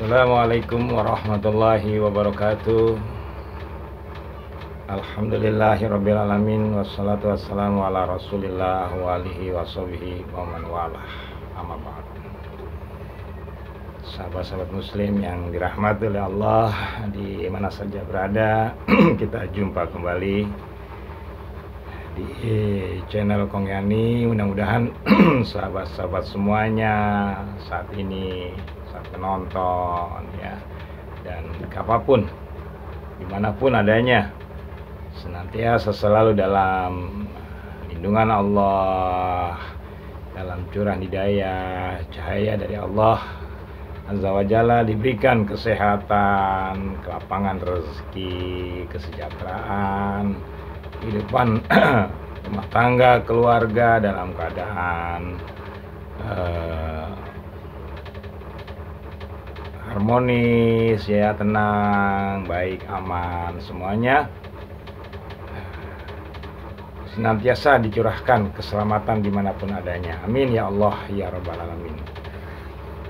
Assalamualaikum warahmatullahi wabarakatuh. Alhamdulillahirrabbilalamin. Wassalatu wassalamu ala rasulillah wa alihi wa sahbihi wa man walah. Amma ba'd. Sahabat-sahabat muslim yang dirahmati oleh Allah, di mana saja berada, kita jumpa kembali di channel Kong Yani. Mudah-mudahan sahabat-sahabat semuanya saat ini, saat menonton ya, dan apapun, dimanapun adanya, senantiasa selalu dalam lindungan Allah, dalam curah hidayah, cahaya dari Allah Azza wa Jalla, diberikan kesehatan, kelapangan rezeki, kesejahteraan, kehidupan rumah tangga, keluarga dalam keadaan harmonis ya, tenang, baik, aman, semuanya senantiasa dicurahkan keselamatan dimanapun adanya. Amin ya Allah ya Rabbal Alamin.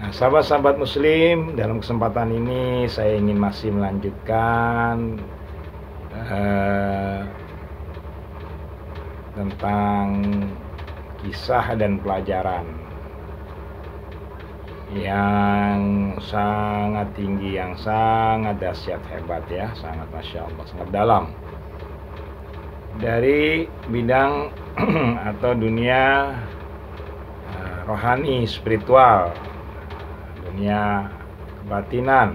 Nah, sahabat-sahabat muslim, dalam kesempatan ini saya ingin masih melanjutkan tentang kisah dan pelajaran yang sangat tinggi, yang sangat dahsyat, hebat ya, sangat masya Allah, sangat dalam, dari bidang atau dunia rohani, spiritual, dunia kebatinan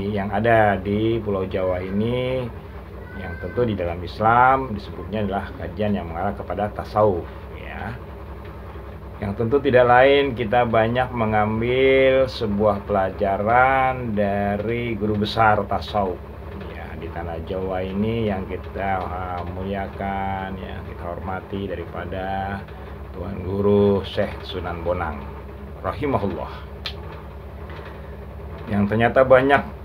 yang ada di Pulau Jawa ini, yang tentu di dalam Islam disebutnya adalah kajian yang mengarah kepada tasawuf ya, yang tentu tidak lain kita banyak mengambil sebuah pelajaran dari guru besar tasawuf ya di tanah Jawa ini, yang kita muliakan, yang kita hormati, daripada Tuan Guru Syekh Sunan Bonang rahimahullah, yang ternyata banyak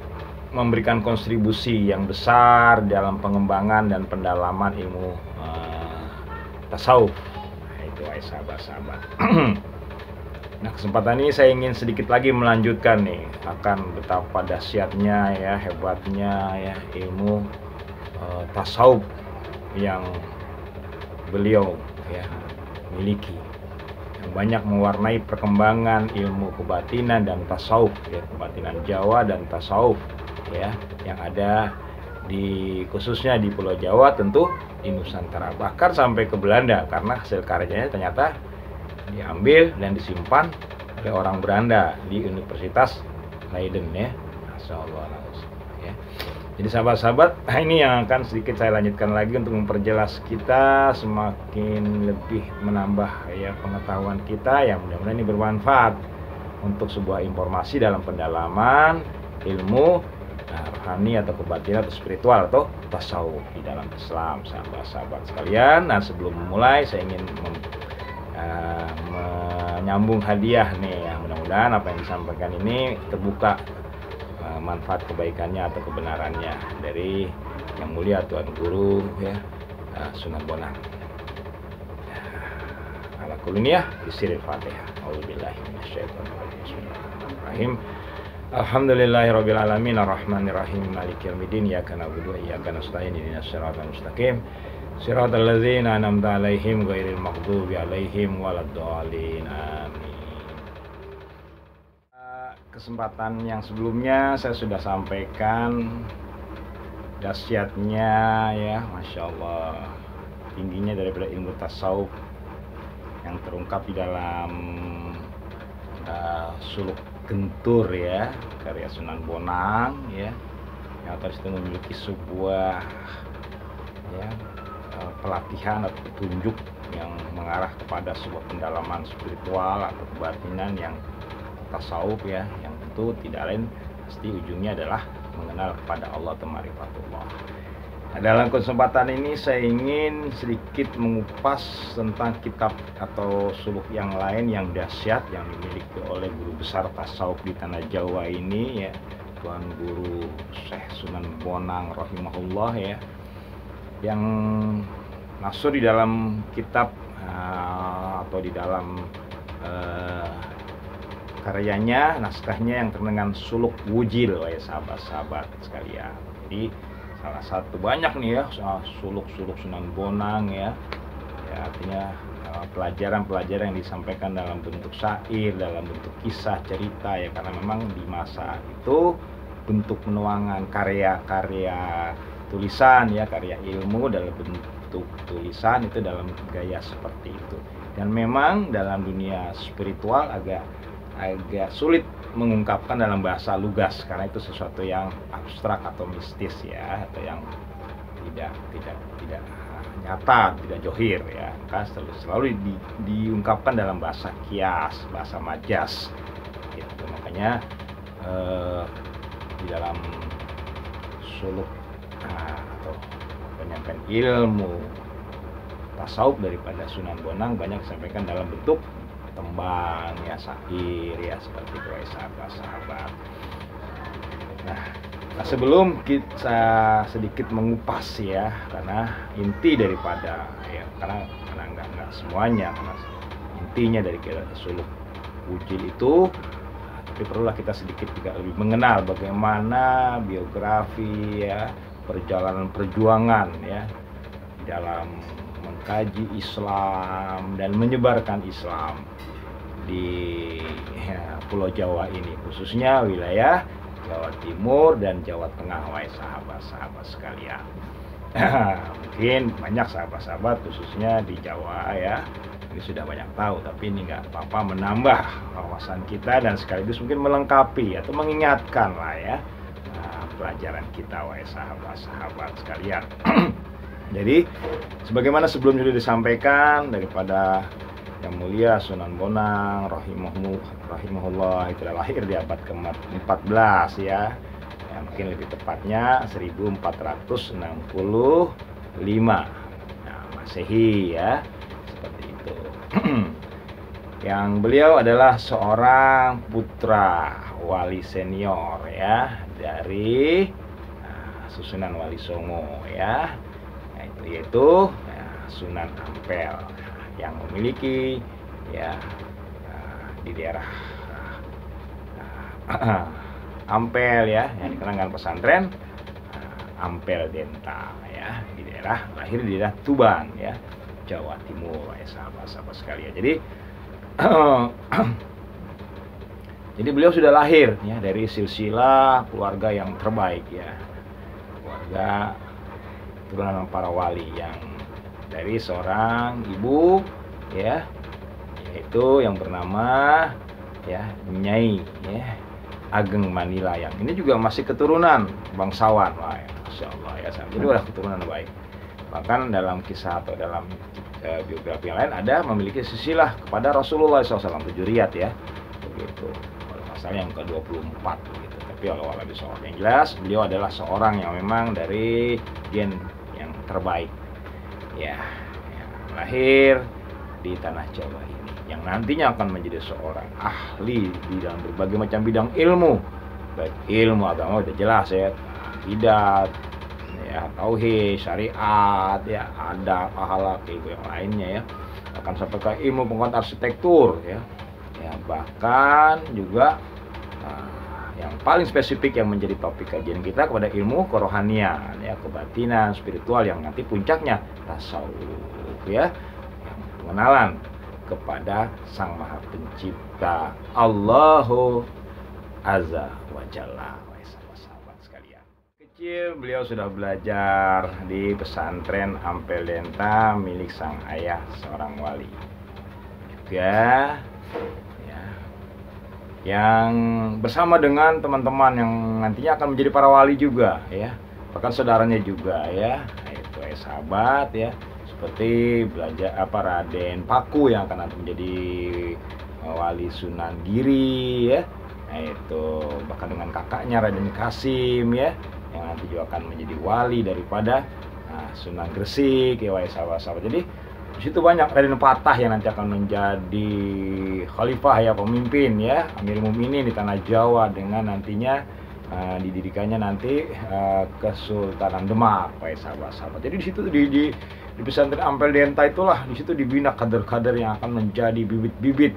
memberikan kontribusi yang besar dalam pengembangan dan pendalaman ilmu tasawuf. Nah, itu sahabat-sahabat. Nah, kesempatan ini saya ingin sedikit lagi melanjutkan nih akan betapa dahsyatnya ya, hebatnya ya ilmu tasawuf yang beliau ya miliki, yang banyak mewarnai perkembangan ilmu kebatinan dan tasawuf ya, kebatinan Jawa dan tasawuf ya, yang ada di khususnya di Pulau Jawa, tentu di Nusantara, bahkan sampai ke Belanda, karena hasil karyanya ternyata diambil dan disimpan oleh orang Belanda di Universitas Leiden ya, Masya Allah ya. Jadi sahabat-sahabat, ini yang akan sedikit saya lanjutkan lagi untuk memperjelas kita, semakin lebih menambah ya pengetahuan kita, yang mudah-mudahan ini bermanfaat untuk sebuah informasi dalam pendalaman ilmu rohani atau kebatinan atau spiritual atau tasawuf di dalam Islam, sahabat-sahabat sekalian. Nah, sebelum memulai saya ingin menyambung hadiah nih ya, mudah-mudahan apa yang disampaikan ini terbuka manfaat kebaikannya atau kebenarannya dari yang mulia Tuan Guru ya Sunan Bonang. Ala kuluniyah bisiril Fatihah. A'udzubillahi minasyaitonirrajim. Bismillahirrahmanirrahim. Alhamdulillahirabbil alamin arrahmanirrahim maliki yaumiddin iyyaka na'budu wa iyyaka nasta'in ihdinas siratal mustaqim siratal ladzina an'amta 'alaihim ghairil maghdubi 'alaihim waladdallin. Amin. Kesempatan yang sebelumnya saya sudah sampaikan dahsyatnya ya, Masya Allah, tingginya daripada ilmu tasawuf yang terungkap di dalam Suluk Gentur ya, karya Sunan Bonang ya, yang atas itu memiliki sebuah ya pelatihan atau petunjuk yang mengarah kepada sebuah pendalaman spiritual atau kebatinan yang tasawuf ya, yang tentu tidak lain pasti ujungnya adalah mengenal kepada Allah atau ma'rifatullah. Nah, dalam kesempatan ini saya ingin sedikit mengupas tentang kitab atau suluk yang lain yang dahsyat yang dimiliki oleh guru besar tasawuf di tanah Jawa ini ya, Tuan Guru Syekh Sunan Bonang rahimahullah ya, yang masuk di dalam kitab atau di dalam karyanya, naskahnya yang dengan suluk wujil, ya sahabat-sahabat sekalian. Jadi salah satu banyak nih ya suluk-suluk Sunan Bonang ya, artinya pelajaran-pelajaran yang disampaikan dalam bentuk syair, dalam bentuk kisah cerita ya, karena memang di masa itu bentuk penuangan karya-karya tulisan ya, karya ilmu dalam bentuk tulisan itu dalam gaya seperti itu. Dan memang dalam dunia spiritual agak sulit mengungkapkan dalam bahasa lugas karena itu sesuatu yang abstrak atau mistis ya, atau yang tidak nyata, tidak johir ya. Maka selalu diungkapkan dalam bahasa kias, bahasa majas gitu. Makanya di dalam suluk atau penyampaian ilmu tasawuf daripada Sunan Bonang banyak disampaikan dalam bentuk tembang ya, syair ya, seperti itu ya sahabat-sahabat. Nah, sebelum kita sedikit mengupas ya, karena inti daripada ya, karena nggak semuanya, karena intinya dari suluk wujil itu, tapi perlulah kita sedikit juga lebih mengenal bagaimana biografi ya, perjalanan perjuangan ya dalam mengkaji Islam dan menyebarkan Islam di Pulau Jawa ini, khususnya wilayah Jawa Timur dan Jawa Tengah, wahai sahabat-sahabat sekalian. Mungkin banyak sahabat-sahabat khususnya di Jawa ya, ini sudah banyak tahu, tapi ini nggak apa-apa menambah wawasan kita dan sekaligus mungkin melengkapi atau mengingatkan lah ya pelajaran kita, wahai sahabat-sahabat sekalian. Jadi sebagaimana sebelumnya sudah disampaikan daripada yang mulia Sunan Bonang rahimahullah, itu lahir di abad ke-14 ya, mungkin lebih tepatnya 1465 Masehi ya, seperti itu. Yang beliau adalah seorang putra wali senior ya dari Susunan Wali Songo ya, yaitu Sunan Ampel yang memiliki ya di daerah Ampel ya, yang dikenal pesantren Ampel Denta ya, di daerah lahir di daerah Tuban ya, Jawa Timur ya sahabat-sahabat sekalian. Jadi beliau sudah lahir ya dari silsilah keluarga yang terbaik ya, keluarga turunan para wali yang dari seorang ibu ya, yaitu yang bernama ya Nyai ya Ageng Manila, yang ini juga masih keturunan bangsawan, wah ya, Masya Allah ya, jadi udah keturunan baik. Bahkan dalam kisah atau dalam biografi yang lain ada memiliki silsilah kepada Rasulullah SAW, Tujuriyat ya, begitu. Kalau masalah yang ke-24 gitu. Tapi kalau yang jelas beliau adalah seorang yang memang dari gen yang terbaik ya, yang lahir di tanah Jawa ini, yang nantinya akan menjadi seorang ahli di dalam berbagai macam bidang ilmu, baik ilmu agama udah jelas ya, akidah ya, tauhid, syariat ya, adab, akhlak yang lainnya ya, akan sampai ke ilmu pengetahuan arsitektur ya, bahkan juga yang paling spesifik yang menjadi topik kajian kita kepada ilmu kerohanian ya, kebatinan, spiritual, yang nanti puncaknya tasawuf ya, yang pengenalan kepada Sang Maha Pencipta Allahu Azza wa Jalla. Sahabat-sahabat sekalian, kecil beliau sudah belajar di pesantren Ampel Denta milik sang ayah seorang wali juga yang bersama dengan teman-teman yang nantinya akan menjadi para wali juga ya, bahkan saudaranya juga ya, itu sahabat ya, seperti belajar Raden Paku yang akan nanti menjadi wali Sunan Giri ya, itu bahkan dengan kakaknya Raden Kasim ya, yang nanti juga akan menjadi wali daripada Sunan Gresik ya, wahai sahabat-sahabat. Jadi di situ banyak Raden Patah yang nanti akan menjadi khalifah ya, pemimpin ya, Amir Mukminin di tanah Jawa, dengan nantinya didirikannya nanti Kesultanan Demak, wahai sahabat-sahabat. Jadi di situ di pesantren Ampel Denta itulah, di situ dibina kader-kader yang akan menjadi bibit-bibit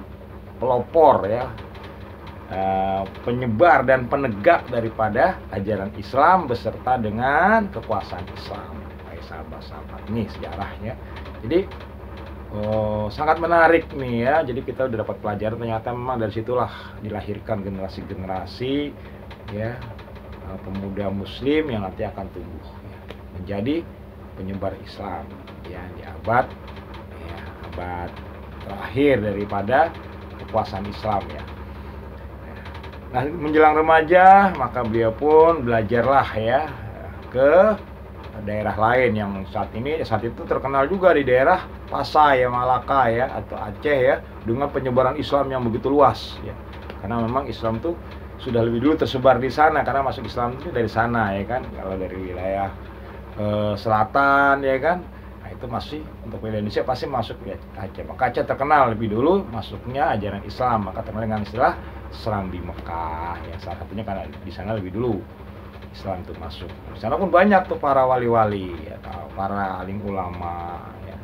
pelopor ya, penyebar dan penegak daripada ajaran Islam beserta dengan kekuasaan Islam. Baik sahabat-sahabat, ini sejarahnya. Jadi sangat menarik nih ya. Jadi kita udah dapat pelajaran, ternyata memang dari situlah dilahirkan generasi-generasi ya, pemuda Muslim yang nanti akan tumbuh ya, menjadi penyebar Islam ya di abad terakhir daripada kekuasaan Islam ya. Nah, menjelang remaja maka beliau pun belajarlah ya ke daerah lain yang saat itu terkenal juga di daerah Pasai ya, Malaka ya, atau Aceh ya, dengan penyebaran Islam yang begitu luas ya. Karena memang Islam tuh sudah lebih dulu tersebar di sana, karena masuk Islam itu dari sana ya kan. Kalau dari wilayah selatan ya kan, nah itu masih untuk wilayah Indonesia pasti masuk ya Aceh. Maka Aceh terkenal lebih dulu masuknya ajaran Islam, maka terkenal dengan istilah Serambi Mekah ya, salah satunya karena di sana lebih dulu Islam itu masuk. Di sana pun banyak tuh para wali-wali atau para alim ulama ya.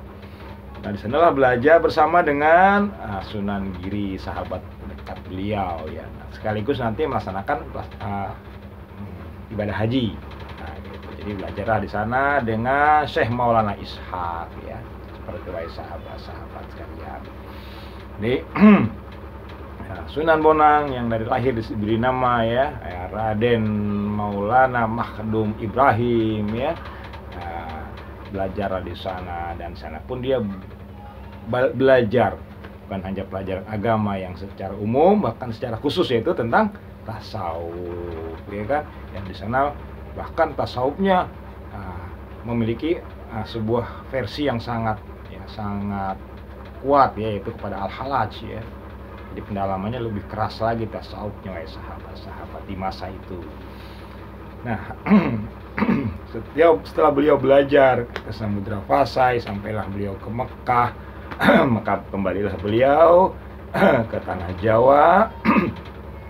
Nah, di sanalah belajar bersama dengan Sunan Giri, sahabat dekat beliau ya. Nah, sekaligus nanti melaksanakan ibadah haji. Nah, gitu. Jadi belajarlah di sana dengan Syekh Maulana Ishaq ya, seperti sahabat-sahabat sekalian. Jadi Sunan Bonang yang dari lahir diberi nama ya, Raden Maulana Makhdum Ibrahim ya, belajar di sana, dan sana pun dia belajar bukan hanya pelajaran agama yang secara umum, bahkan secara khusus, yaitu tentang tasawuf ya kan. Yang di sana bahkan tasawufnya memiliki sebuah versi yang sangat kuat ya, yaitu kepada Al-Halaj ya. Jadi pendalamannya lebih keras lagi tasawufnya ya sahabat-sahabat di masa itu. Nah, setelah beliau belajar ke Samudra Pasai, sampailah beliau ke Mekah. Maka kembalilah beliau ke tanah Jawa.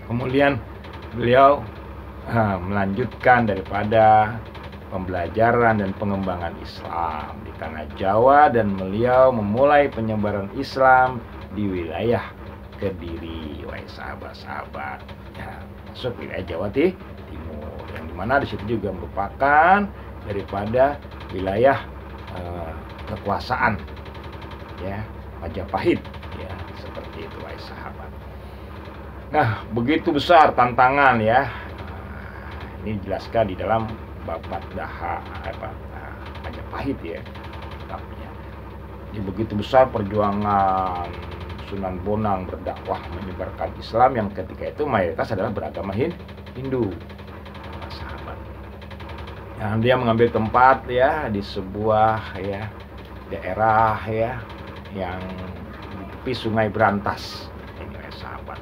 Kemudian beliau melanjutkan daripada pembelajaran dan pengembangan Islam di tanah Jawa, dan beliau memulai penyebaran Islam di wilayah Kediri, wahai sahabat-sahabat ya, masuk wilayah Jawa Timur, yang dimana di situ juga merupakan daripada wilayah kekuasaan ya Majapahit ya, seperti itu wahai sahabat. Nah, begitu besar tantangan ya, ini dijelaskan di dalam bab Daha Majapahit ya. Jadi begitu besar perjuangan Sunan Bonang berdakwah menyebarkan Islam yang ketika itu mayoritas adalah beragama Hindu, sahabat. Yang dia mengambil tempat ya di sebuah ya daerah ya yang di tepi Sungai Brantas. Ini sahabat.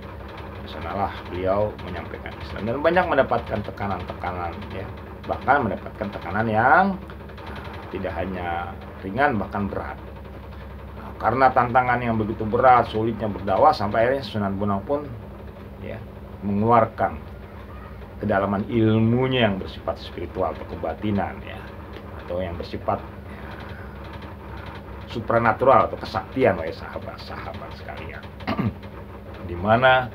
Di sanalah beliau menyampaikan Islam dan banyak mendapatkan tekanan-tekanan ya, bahkan mendapatkan tekanan yang tidak hanya ringan bahkan berat. Karena tantangan yang begitu berat, sulitnya berdakwah, sampai akhirnya Sunan Bonang pun ya mengeluarkan kedalaman ilmunya yang bersifat spiritual atau kebatinan ya, atau yang bersifat supranatural atau kesaktian oleh sahabat-sahabat sekalian. Di mana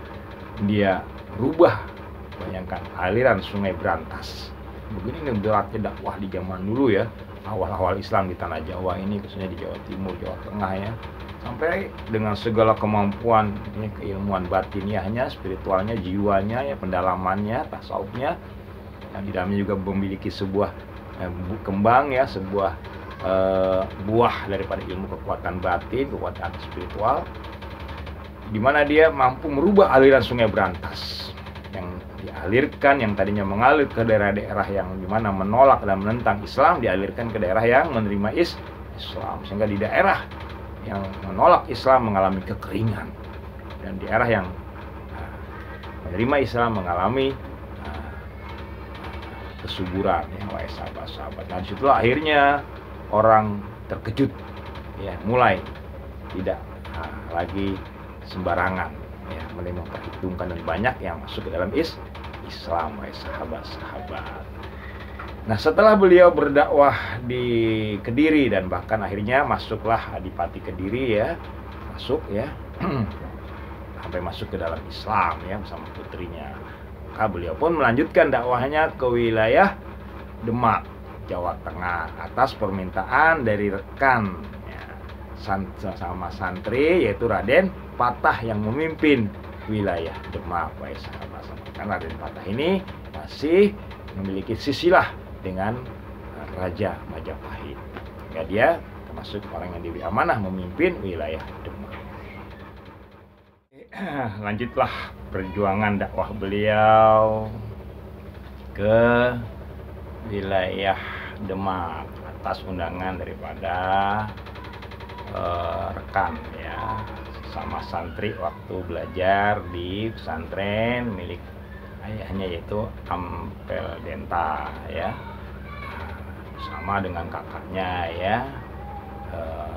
dia rubah, bayangkan aliran Sungai Brantas. Begini beratnya dakwah di zaman dulu ya. Awal-awal Islam di tanah Jawa ini, khususnya di Jawa Timur, Jawa Tengah ya, sampai dengan segala kemampuan ini, keilmuan batinnya, hanya spiritualnya, jiwanya ya, pendalamannya, tasawufnya, yang di dalamnya juga memiliki sebuah kembang ya, sebuah buah daripada ilmu kekuatan batin, kekuatan spiritual, di mana dia mampu merubah aliran Sungai Brantas yang dialirkan, yang tadinya mengalir ke daerah-daerah yang dimana menolak dan menentang Islam, dialirkan ke daerah yang menerima Islam, sehingga di daerah yang menolak Islam mengalami kekeringan, dan di daerah yang menerima Islam mengalami kesuburan ya, wahai sahabat-sahabat. Nah, disitulah akhirnya orang terkejut ya, mulai tidak lagi sembarangan ya, mulai memperhitungkan, dan banyak yang masuk ke dalam Islam, wahai sahabat-sahabat. Nah, setelah beliau berdakwah di Kediri, dan bahkan akhirnya masuklah Adipati Kediri ya, masuk ya. sampai masuk ke dalam Islam ya bersama putrinya. Maka beliau pun melanjutkan dakwahnya ke wilayah Demak, Jawa Tengah atas permintaan dari rekan ya, sama santri yaitu Raden Patah yang memimpin wilayah Demak. Karena Raden Patah ini masih memiliki sisilah dengan Raja Majapahit. Ya, dia termasuk orang yang diberi amanah memimpin wilayah Demak. Lanjutlah perjuangan dakwah beliau ke wilayah Demak atas undangan daripada rekan ya, sama santri waktu belajar di pesantren milik ayahnya yaitu Ampel Denta ya, sama dengan kakaknya ya,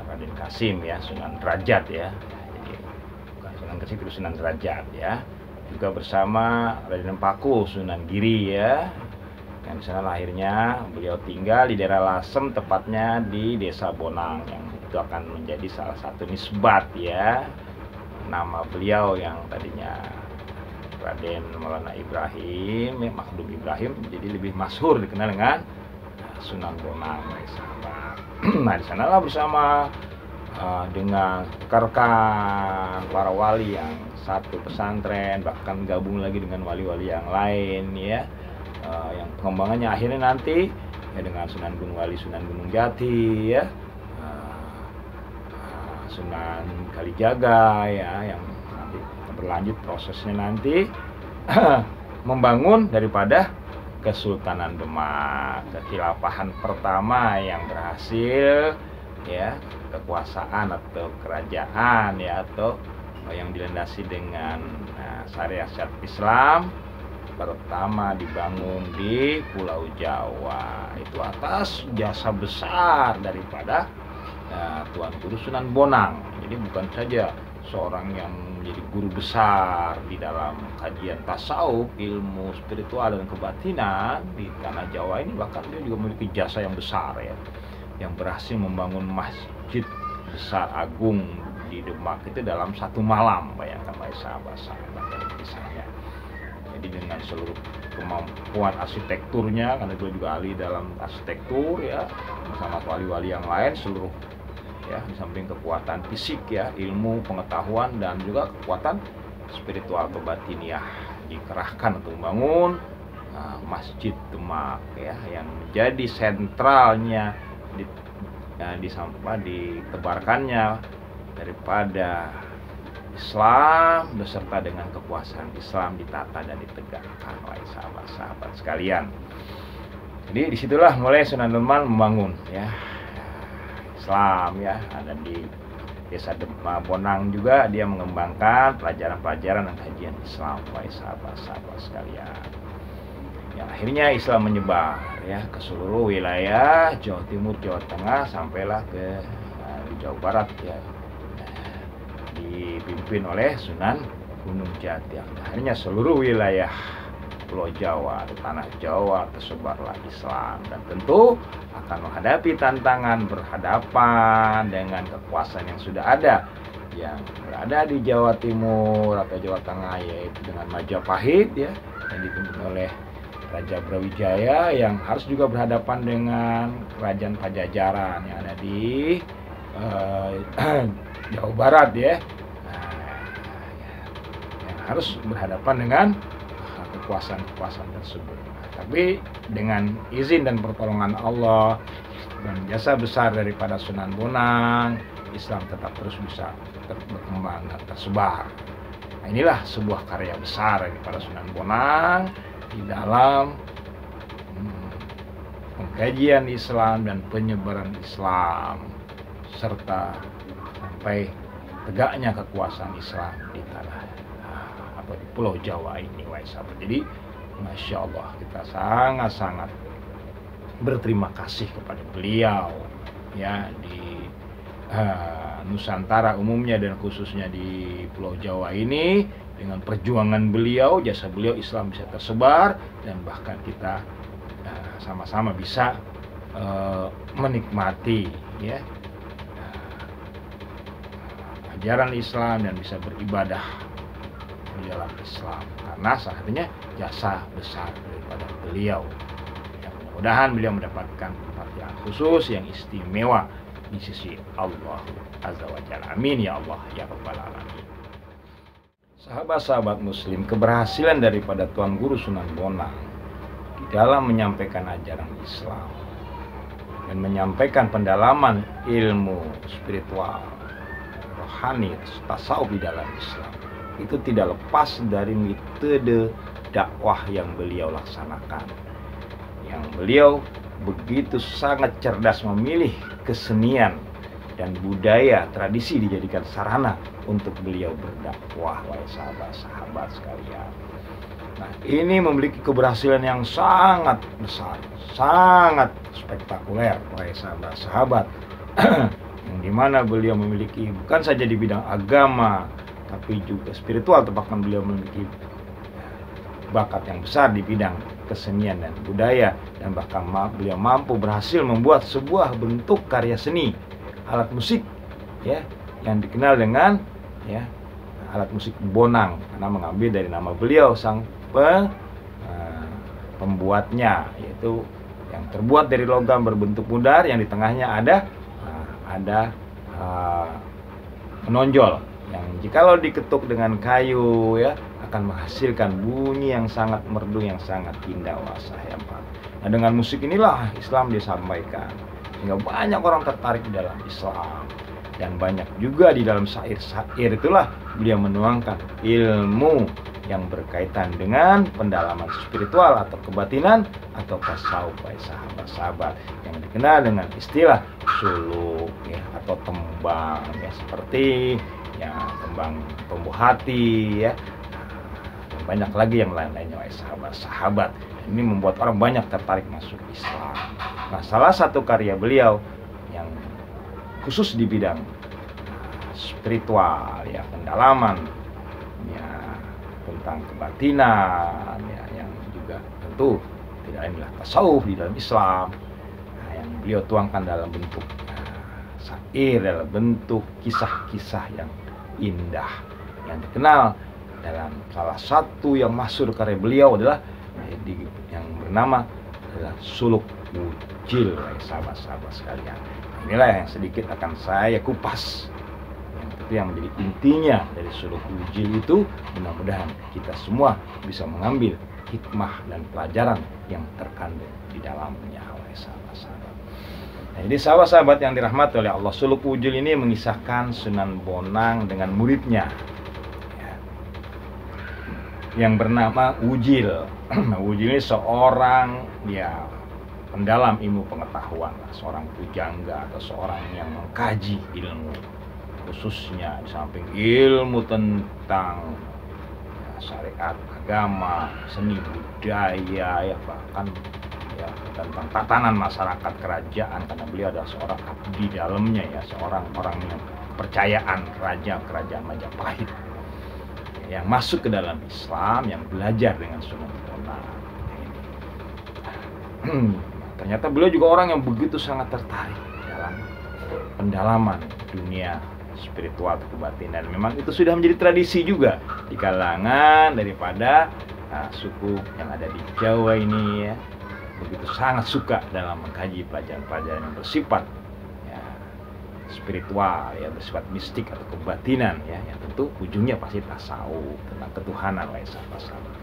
Raden Kasim ya, Sunan Derajat ya. Jadi bukan Sunan Kasim, itu Sunan Derajat ya. Juga bersama Raden Paku, Sunan Giri ya. Yang di sana lahirnya beliau tinggal di daerah Lasem, tepatnya di Desa Bonang, yang itu akan menjadi salah satu nisbat ya. Nama beliau yang tadinya Raden Maulana Ibrahim, Makhdum Ibrahim, jadi lebih masyhur dikenal dengan Sunan Bonang, sahabat. Nah, di sanalah bersama dengan rekan para wali yang satu pesantren, bahkan gabung lagi dengan wali-wali yang lain ya, yang pengembangannya akhirnya nanti ya dengan Sunan Gunung Wali, Sunan Gunung Jati ya, Sunan Kalijaga ya, yang nanti berlanjut prosesnya nanti membangun daripada Kesultanan Demak, kekhilafahan pertama yang berhasil ya, kekuasaan atau kerajaan ya, atau yang dilandasi dengan syariat Islam pertama dibangun di Pulau Jawa, itu atas jasa besar daripada Tuan Guru Sunan Bonang. Jadi bukan saja seorang yang menjadi guru besar di dalam kajian tasawuf, ilmu spiritual dan kebatinan di tanah Jawa ini, bahkan dia juga memiliki jasa yang besar ya, yang berhasil membangun masjid besar agung di Demak itu dalam satu malam. Bayangkan sahabat-sahabat dari kisahnya. Jadi dengan seluruh kemampuan arsitekturnya, karena dia juga ahli dalam arsitektur ya, bersama wali-wali yang lain, seluruh ya, di samping kekuatan fisik ya, ilmu, pengetahuan, dan juga kekuatan spiritual kebatiniah dikerahkan untuk membangun Masjid Demak ya, yang menjadi sentralnya ditebarkannya daripada Islam beserta dengan kekuasaan Islam ditata dan ditegakkan oleh sahabat-sahabat sekalian. Jadi disitulah mulai Sunan Bonang membangun ya Islam ya, ada di Desa Bonang juga dia mengembangkan pelajaran-pelajaran dan kajian Islam oleh sahabat-sahabat sekalian. Yang akhirnya Islam menyebar ya ke seluruh wilayah Jawa Timur, Jawa Tengah, sampailah ke Jawa Barat ya, dipimpin oleh Sunan Gunung Jati. Akhirnya seluruh wilayah Pulau Jawa atau tanah Jawa tersebarlah Islam, dan tentu akan menghadapi tantangan berhadapan dengan kekuasaan yang sudah ada yang berada di Jawa Timur atau Jawa Tengah, yaitu dengan Majapahit ya, yang dipimpin oleh Raja Brawijaya, yang harus juga berhadapan dengan kerajaan Pajajaran yang ada di Jawa Barat ya, yang harus berhadapan dengan kekuasaan-kekuasaan tersebut. Tapi dengan izin dan pertolongan Allah dan jasa besar daripada Sunan Bonang, Islam tetap terus bisa berkembang dan tersebar. Nah, inilah sebuah karya besar daripada Sunan Bonang di dalam pengkajian Islam dan penyebaran Islam, serta sampai tegaknya kekuasaan Islam di tanah atau di Pulau Jawa ini, wahai sahabat. Jadi Masya Allah, kita sangat-sangat berterima kasih kepada beliau ya, di Nusantara umumnya dan khususnya di Pulau Jawa ini. Dengan perjuangan beliau, jasa beliau, Islam bisa tersebar, dan bahkan kita sama-sama bisa menikmati ya ajaran Islam dan bisa beribadah di dalam Islam, karena salah satunya jasa besar daripada beliau. Ya, mudah-mudahan beliau mendapatkan perhatian khusus yang istimewa di sisi Allah Azza wa Jalla. Amin ya Allah ya Rabbal Alamin. Sahabat-sahabat muslim, keberhasilan daripada Tuan Guru Sunan Bonang di dalam menyampaikan ajaran Islam dan menyampaikan pendalaman ilmu spiritual, rohani, tasawuf di dalam Islam itu tidak lepas dari metode dakwah yang beliau laksanakan. Yang beliau begitu sangat cerdas memilih kesenian dan budaya tradisi dijadikan sarana untuk beliau berdakwah, wahai sahabat-sahabat sekalian. Nah, ini memiliki keberhasilan yang sangat besar, sangat spektakuler, wahai sahabat-sahabat. Yang dimana beliau memiliki bukan saja di bidang agama, tapi juga spiritual, bahkan beliau memiliki bakat yang besar di bidang kesenian dan budaya, dan bahkan beliau mampu berhasil membuat sebuah bentuk karya seni, alat musik ya, yang dikenal dengan ya alat musik bonang, karena mengambil dari nama beliau sang pembuatnya, yaitu yang terbuat dari logam berbentuk bundar yang di tengahnya ada menonjol, yang jikalau diketuk dengan kayu ya akan menghasilkan bunyi yang sangat merdu, yang sangat indah, wasahabat. Nah, dengan musik inilah Islam disampaikan, sehingga banyak orang tertarik di dalam Islam, dan banyak juga di dalam syair-syair itulah beliau menuangkan ilmu yang berkaitan dengan pendalaman spiritual atau kebatinan atau tasawuf, sahabat-sahabat, yang dikenal dengan istilah suluk ya, atau tembang ya, seperti ya tembang tumbuh hati ya, dan banyak lagi yang lain-lainnya, sahabat-sahabat. Ini membuat orang banyak tertarik masuk Islam. Nah, salah satu karya beliau yang khusus di bidang spiritual ya, pendalaman ya tentang kebatinan ya, yang juga tentu tidak lain adalah tasawuf di dalam Islam, nah, yang beliau tuangkan dalam bentuk syair, dalam bentuk kisah-kisah yang indah, yang dikenal dalam salah satu yang masyhur karya beliau adalah yang bernama adalah Suluk Wujil, sahabat-sahabat sekalian. Inilah yang sedikit akan saya kupas, yang menjadi intinya dari Suluk Wujil itu. Mudah-mudahan kita semua bisa mengambil hikmah dan pelajaran yang terkandung di dalamnya, oleh sahabat-sahabat. Nah, jadi sahabat-sahabat yang dirahmati oleh Allah, Suluk Wujil ini mengisahkan Sunan Bonang dengan muridnya ya, yang bernama Wujil. Wujil ini seorang ya pendalam ilmu pengetahuan, seorang pujangga atau seorang yang mengkaji ilmu, khususnya di samping ilmu tentang ya, syariat, agama, seni budaya ya, bahkan ya tentang tatanan masyarakat kerajaan, karena beliau adalah seorang abdi dalamnya ya, seorang orang yang kepercayaan raja kerajaan Majapahit yang masuk ke dalam Islam, yang belajar dengan Sunan Bonang. Ternyata beliau juga orang yang begitu sangat tertarik dalam pendalaman dunia spiritual atau kebatinan. Memang itu sudah menjadi tradisi juga di kalangan daripada suku yang ada di Jawa ini ya, begitu sangat suka dalam mengkaji pelajaran-pelajaran yang bersifat ya, spiritual ya, bersifat mistik atau kebatinan ya, yang tentu ujungnya pasti tasawuf, tentang ketuhanan, sahabat-sahabat.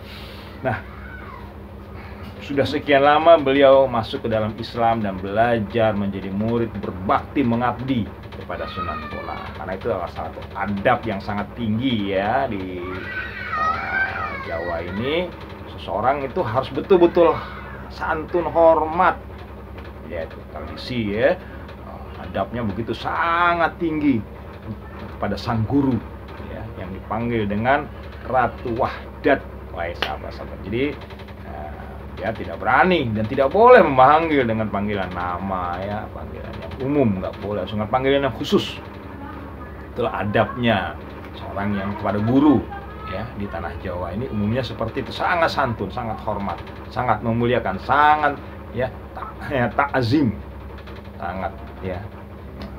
Nah, sudah sekian lama beliau masuk ke dalam Islam dan belajar menjadi murid, berbakti, mengabdi kepada Sunan Bonang, karena itu adalah salah satu adab yang sangat tinggi ya di Jawa ini. Seseorang itu harus betul-betul santun, hormat ya, itu tradisi ya, adabnya begitu sangat tinggi kepada sang guru ya, yang dipanggil dengan Ratu Wahdat, wahai sahabat-sahabat. Jadi ya tidak berani dan tidak boleh memanggil dengan panggilan nama ya, panggilan yang umum nggak boleh, harus dengan panggilan yang khusus. Itulah adabnya seorang yang kepada guru ya, di tanah Jawa ini umumnya seperti itu, sangat santun, sangat hormat, sangat memuliakan, sangat ya ta'zim, sangat ya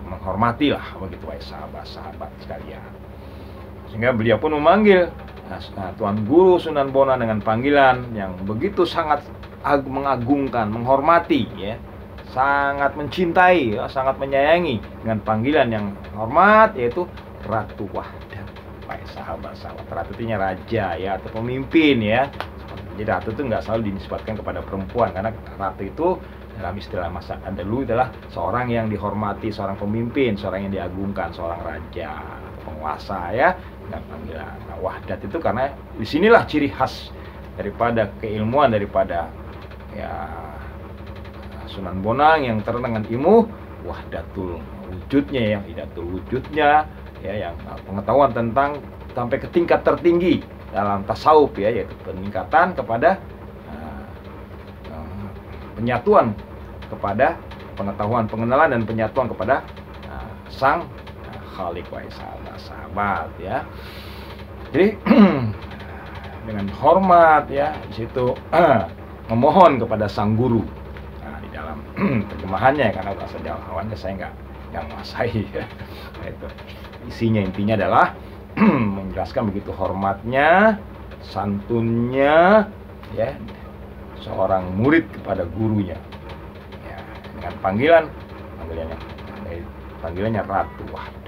menghormati lah begitu, wahai sahabat-sahabat sekalian. Sehingga beliau pun memanggil Tuan Guru Sunan Bonang dengan panggilan yang begitu sangat mengagungkan, menghormati, ya, sangat mencintai, ya, sangat menyayangi, dengan panggilan yang hormat, yaitu Ratu Wahdat. Baik sahabat-sahabat, Ratu itu raja, ya, atau pemimpin, ya. Jadi Ratu itu nggak selalu dinisbatkan kepada perempuan, karena Ratu itu dalam istilah masa dulu adalah seorang yang dihormati, seorang pemimpin, seorang yang diagungkan, seorang raja atau penguasa, ya. Dan panggilan Wahdat itu karena disinilah ciri khas daripada keilmuan daripada, ya, Sunan Bonang yang terkenal dengan ilmu wahdatul wujudnya, yang hidatul wujudnya, ya, yang pengetahuan tentang sampai ke tingkat tertinggi dalam tasawuf, ya, yaitu peningkatan kepada penyatuan kepada pengetahuan, pengenalan dan penyatuan kepada sang Khalik. Wahai sahabat-sahabat, ya. Jadi dengan hormat, ya, di situ memohon kepada sang guru. Nah, di dalam terjemahannya, karena bahasa Jawaannya saya nggak menguasai, ya. Nah, itu intinya adalah menjelaskan begitu hormatnya, santunnya, ya, seorang murid kepada gurunya, ya, dengan panggilannya Ratu Wahdat.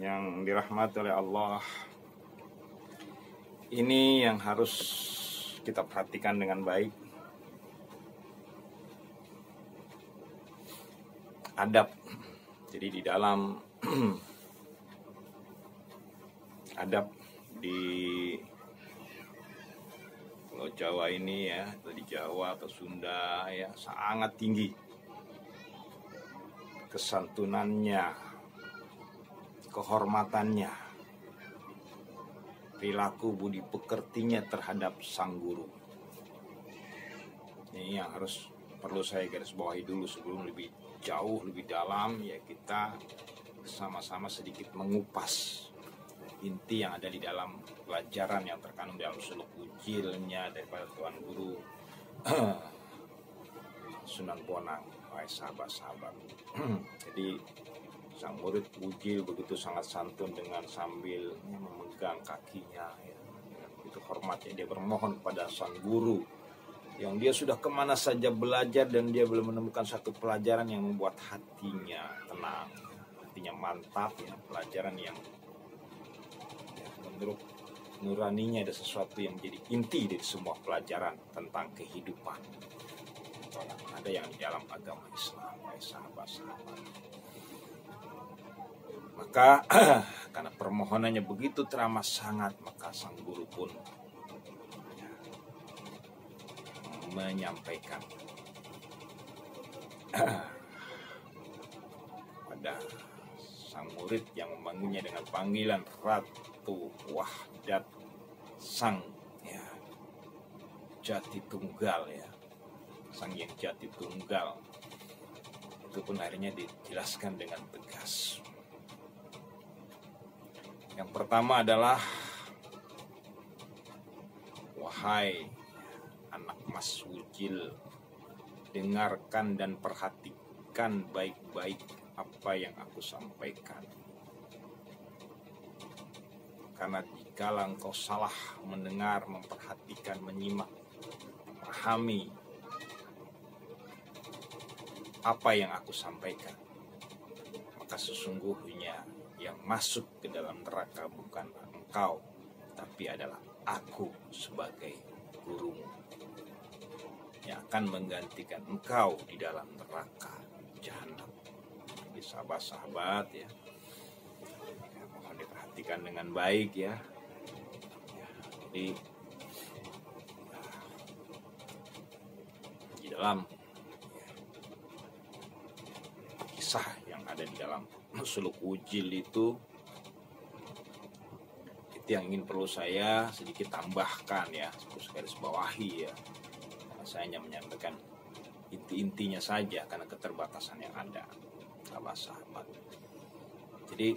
Yang dirahmati oleh Allah, ini yang harus kita perhatikan dengan baik. Adab. Jadi di dalam adab di Pulau Jawa ini, ya, atau di Jawa atau Sunda, ya, sangat tinggi kesantunannya, kehormatannya, perilaku budi pekertinya terhadap sang guru. Ini yang perlu saya garis bawahi dulu sebelum lebih jauh, lebih dalam, ya, kita sama-sama sedikit mengupas inti yang ada di dalam pelajaran yang terkandung dalam suluk ujilnya daripada Tuan Guru Sunan Bonang. Wahai sahabat-sahabat, jadi sang murid ujil begitu sangat santun dengan sambil memegang kakinya, ya, itu hormatnya dia bermohon kepada sang guru yang dia sudah kemana saja belajar dan dia belum menemukan satu pelajaran yang membuat hatinya tenang, hatinya mantap, ya, pelajaran yang, ya, menurut nuraninya ada sesuatu yang menjadi inti dari semua pelajaran tentang kehidupan. Ada yang di dalam agama Islam, sahabat-sahabat. Maka karena permohonannya begitu teramat sangat, maka sang guru pun, ya, menyampaikan pada sang murid yang memanggilnya dengan panggilan Ratu Wahdat, sang, ya, jati tunggal, ya, sang yang jati tunggal. Itu pun akhirnya dijelaskan dengan tegas. Yang pertama adalah, wahai anak mas wujil, dengarkan dan perhatikan baik-baik apa yang aku sampaikan. Karena jikalau engkau salah mendengar, memperhatikan, menyimak, memahami apa yang aku sampaikan, maka sesungguhnya yang masuk ke dalam neraka bukan engkau, tapi adalah aku sebagai gurumu yang akan menggantikan engkau di dalam neraka jahanam. Jadi sahabat-sahabat, ya, mohon diperhatikan dengan baik, ya. Jadi di dalam kisah yang ada di dalam suluk ujil itu yang perlu saya sedikit tambahkan, ya, terus garis bawahi, ya, karena saya hanya menyampaikan inti-intinya saja karena keterbatasan yang ada, sahabat-sahabat. Jadi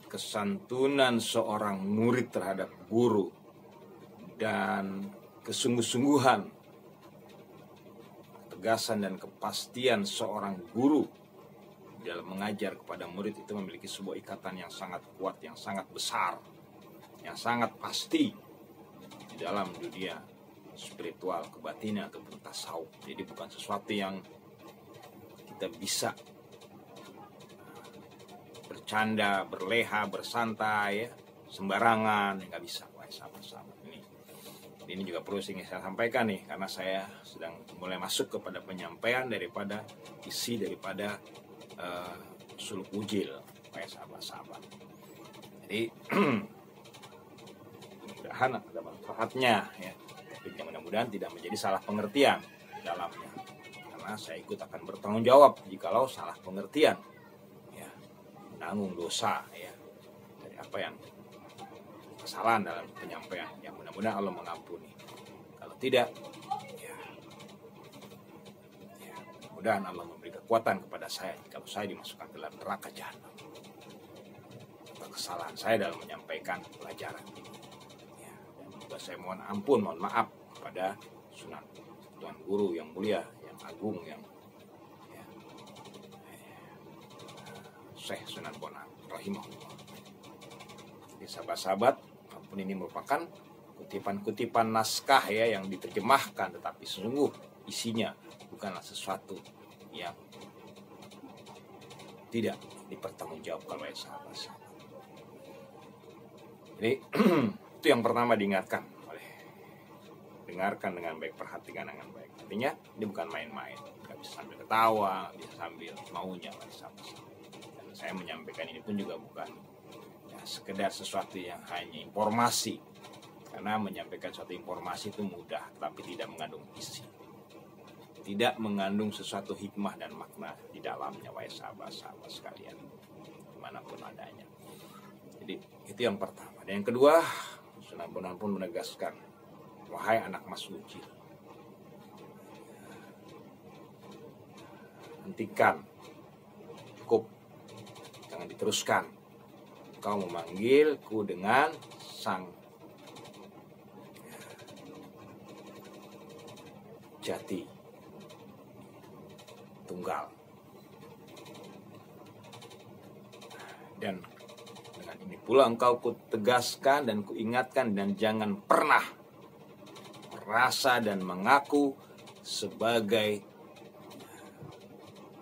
kesantunan seorang murid terhadap guru dan kesungguh-sungguhan, ketegasan dan kepastian seorang guru dalam mengajar kepada murid itu memiliki sebuah ikatan yang sangat kuat, yang sangat besar, yang sangat pasti di dalam dunia spiritual, kebatinan ataupun tasawuf. Jadi bukan sesuatu yang kita bisa bercanda, berleha, bersantai, ya, sembarangan, nggak bisa. Wah, sahabat-sahabat, ini juga perlu ingin saya sampaikan nih, karena saya sedang mulai masuk kepada penyampaian daripada isi daripada suluk ujil, kayak sahabat-sahabat. Jadi mudah-mudahan ada manfaatnya, ya. Tapi mudah-mudahan tidak menjadi salah pengertian di dalamnya, karena saya ikut akan bertanggung jawab jikalau salah pengertian, ya, menanggung dosa, ya, dari apa yang kesalahan dalam penyampaian. Yang mudah-mudahan Allah mengampuni. Kalau tidak, ya mudah-mudahan Allah memberi kekuatan kepada saya kalau saya dimasukkan ke dalam neraka jahanam atas kesalahan saya dalam menyampaikan pelajaran. Ya, dan juga saya mohon maaf kepada Sunan Tuan Guru yang mulia, yang agung, yang Syekh Sunan Bonang rahimahullah. Jadi sahabat-sahabat, walaupun ini merupakan kutipan-kutipan naskah, ya, yang diterjemahkan, tetapi sungguh isinya bukanlah sesuatu yang tidak dipertanggungjawabkan oleh sahabat-sahabat. Jadi itu yang pertama diingatkan oleh, dengarkan dengan baik, perhatikan dengan baik. Artinya ini bukan main-main, nggak bisa sambil ketawa, bisa sambil maunya oleh sahabat-sahabat. Dan saya menyampaikan ini pun juga bukan sekedar sesuatu yang hanya informasi, karena menyampaikan suatu informasi itu mudah, tapi tidak mengandung isi, tidak mengandung sesuatu hikmah dan makna di dalamnya, wahai sahabat-sahabat sekalian, dimanapun adanya. Jadi itu yang pertama. Dan yang kedua, Sunan Bonang pun menegaskan, wahai anak Mas Uji, hentikan, cukup, jangan diteruskan. Kau memanggilku dengan sang jati tunggal. Dan dengan ini pula engkau kutegaskan dan kuingatkan, dan jangan pernah merasa dan mengaku sebagai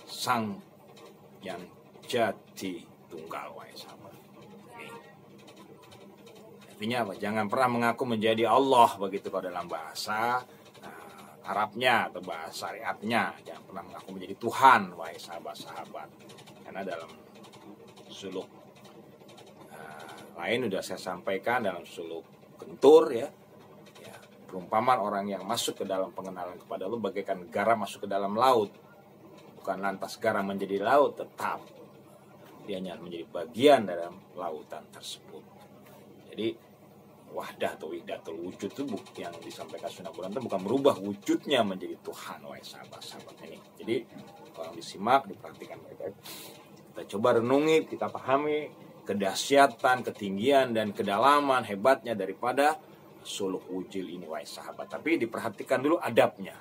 sang yang jati tunggal, wahai sahabat. Artinya apa? Jangan pernah mengaku menjadi Allah, begitu kalau dalam bahasa Arabnya atau bahasa syariatnya. Jangan pernah mengaku menjadi Tuhan, wahai sahabat-sahabat. Karena dalam suluk lain sudah saya sampaikan, dalam suluk kentur, ya, perumpamaan orang yang masuk ke dalam pengenalan kepada Allah bagaikan garam masuk ke dalam laut. Bukan lantas garam menjadi laut, tetap dia hanya menjadi bagian dalam lautan tersebut. Jadi wahdah atau wihdatul wujud itu yang disampaikan Sunan Bonang itu bukan merubah wujudnya menjadi Tuhan, wahai sahabat-sahabat ini. Jadi kalau disimak, diperhatikan baik-baik, kita coba renungi, kita pahami kedahsyatan, ketinggian dan kedalaman hebatnya daripada suluk wujil ini, wahai sahabat. Tapi diperhatikan dulu adabnya.